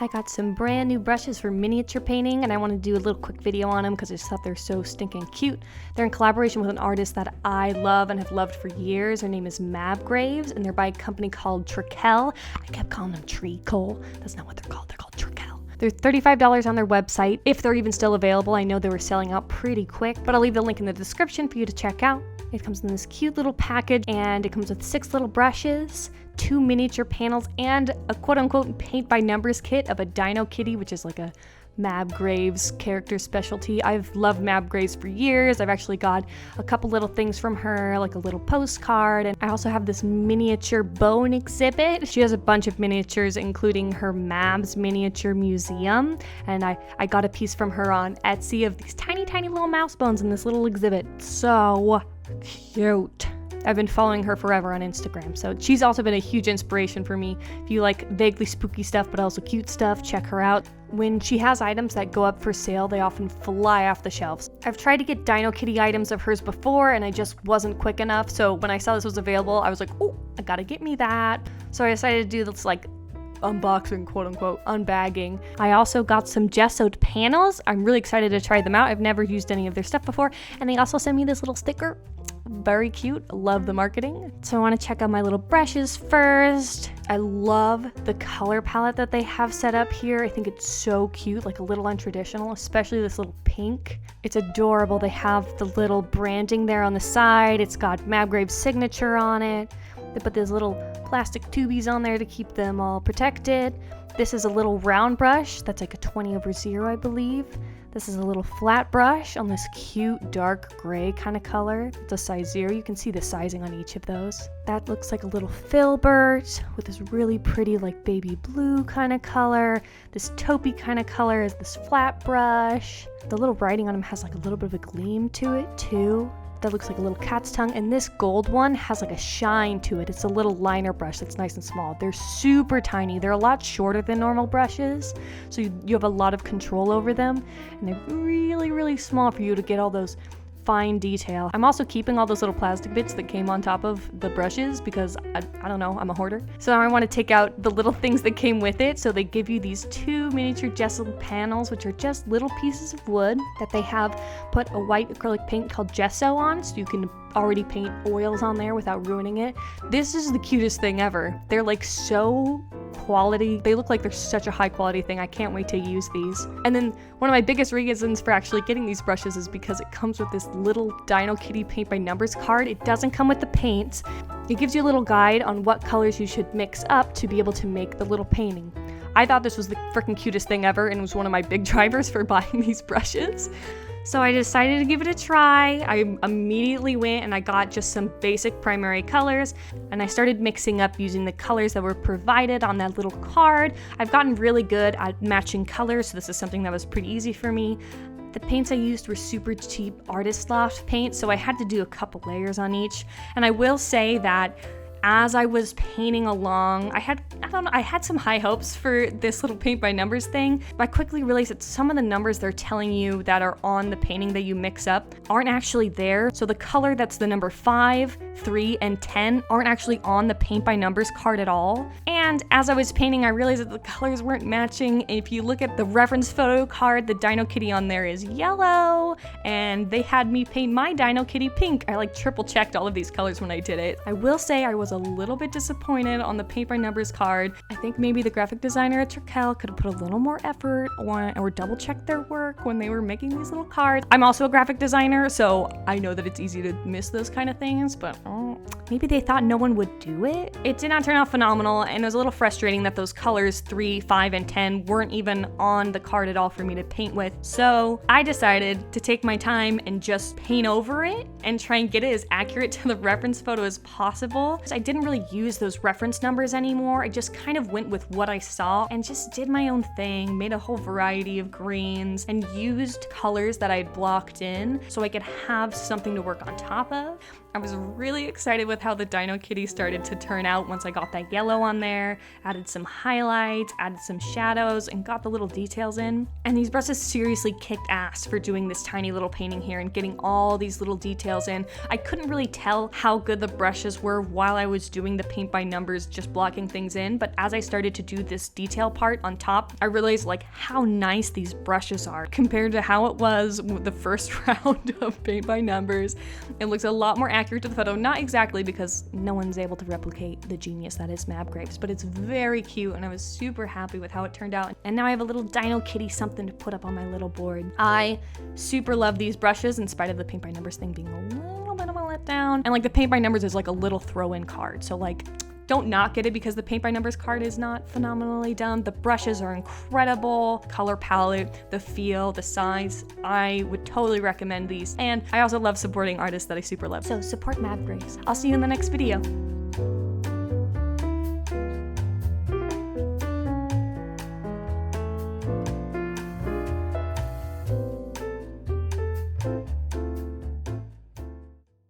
I got some brand new brushes for miniature painting, and I want to do a little quick video on them because I just thought they're so stinking cute. They're in collaboration with an artist that I love and have loved for years. Her name is Mab Graves, and they're by a company called Trekell. I kept calling them Trekell. That's not what they're called. They're called Trekell. They're $35 on their website, if they're even still available. I know they were selling out pretty quick, but I'll leave the link in the description for you to check out. It comes in this cute little package, and it comes with 6 little brushes, 2 miniature panels, and a quote-unquote paint-by-numbers kit of a dinokitty, which is like a Mab Graves character specialty. I've loved Mab Graves for years. I've actually got a couple little things from her, like a little postcard, and I also have this miniature bone exhibit. She has a bunch of miniatures, including her Mab's Miniature Museum, and I got a piece from her on Etsy of these tiny, tiny little mouse bones in this little exhibit. So cute. I've been following her forever on Instagram, so she's also been a huge inspiration for me. If you like vaguely spooky stuff but also cute stuff, check her out. When she has items that go up for sale, they often fly off the shelves. I've tried to get dinokitty items of hers before, and I just wasn't quick enough, so when I saw this was available, I was like, oh, I gotta get me that. So I decided to do this like unboxing, quote unquote, unbagging. I also got some gessoed panels. I'm really excited to try them out. I've never used any of their stuff before, and they also sent me this little sticker. Very cute. Love the marketing. So I want to check out my little brushes first. I love the color palette that they have set up here. I think it's so cute, like a little untraditional, especially this little pink. It's adorable. They have the little branding there on the side. It's got Mab Graves' signature on it. They put these little plastic tubies on there to keep them all protected. This is a little round brush that's like a 20/0, I believe. This is a little flat brush on this cute dark gray kind of color. It's a size 0. You can see the sizing on each of those. That looks like a little filbert with this really pretty like baby blue kind of color. This taupey kind of color is this flat brush. The little writing on them has like a little bit of a gleam to it too. That looks like a little cat's tongue, and this gold one has like a shine to it. It's a little liner brush that's nice and small. They're super tiny. They're a lot shorter than normal brushes, so you have a lot of control over them, and they're really, really small for you to get all those fine detail. I'm also keeping all those little plastic bits that came on top of the brushes because I don't know, I'm a hoarder. So I want to take out the little things that came with it. So they give you these 2 miniature gesso panels, which are just little pieces of wood that they have put a white acrylic paint called gesso on, so you can already paint oils on there without ruining it. This is the cutest thing ever. They're like so quality. They look like they're such a high quality thing. I can't wait to use these. And then one of my biggest reasons for actually getting these brushes is because it comes with this little dinokitty paint by numbers card. It doesn't come with the paints. It gives you a little guide on what colors you should mix up to be able to make the little painting. I thought this was the freaking cutest thing ever, and was one of my big drivers for buying these brushes. So I decided to give it a try. I immediately went and I got just some basic primary colors, and I started mixing up using the colors that were provided on that little card. I've gotten really good at matching colors, so this is something that was pretty easy for me. The paints I used were super cheap Artist Loft paint, so I had to do a couple layers on each. And I will say that as I was painting along, I had some high hopes for this little paint by numbers thing, but I quickly realized that some of the numbers they're telling you that are on the painting that you mix up aren't actually there. So the color that's the number 5, 3, and 10 aren't actually on the paint by numbers card at all. And as I was painting, I realized that the colors weren't matching. If you look at the reference photo card, the dinokitty on there is yellow, and they had me paint my dinokitty pink. I like triple checked all of these colors when I did it. I will say I was a little bit disappointed on the paint by numbers card. I think maybe the graphic designer at Trekell could have put a little more effort on, or double checked their work when they were making these little cards. I'm also a graphic designer, so I know that it's easy to miss those kind of things, but maybe they thought no one would do it. It did not turn out phenomenal, and it was a little frustrating that those colors 3, 5, and 10 weren't even on the card at all for me to paint with. So I decided to take my time and just paint over it and try and get it as accurate to the reference photo as possible. I didn't really use those reference numbers anymore. I just kind of went with what I saw and just did my own thing, made a whole variety of greens, and used colors that I'd blocked in so I could have something to work on top of. I was really excited with how the dinokitty started to turn out once I got that yellow on there, added some highlights, added some shadows, and got the little details in. And these brushes seriously kicked ass for doing this tiny little painting here and getting all these little details in. I couldn't really tell how good the brushes were while I was doing the paint by numbers, just blocking things in, but as I started to do this detail part on top, I realized like how nice these brushes are compared to how it was with the first round of paint by numbers. It looks a lot more accurate to the photo, not exactly because no one's able to replicate the genius that is Mab Graves, but it's very cute and I was super happy with how it turned out. And now I have a little dinokitty something to put up on my little board. I super love these brushes in spite of the paint by numbers thing being a little bit of a letdown. And like the paint by numbers is like a little throw-in card, so like don't not get it because the paint by numbers card is not phenomenally done. The brushes are incredible, color palette, the feel, the size. I would totally recommend these. And I also love supporting artists that I super love. So support Mab Graves. I'll see you in the next video.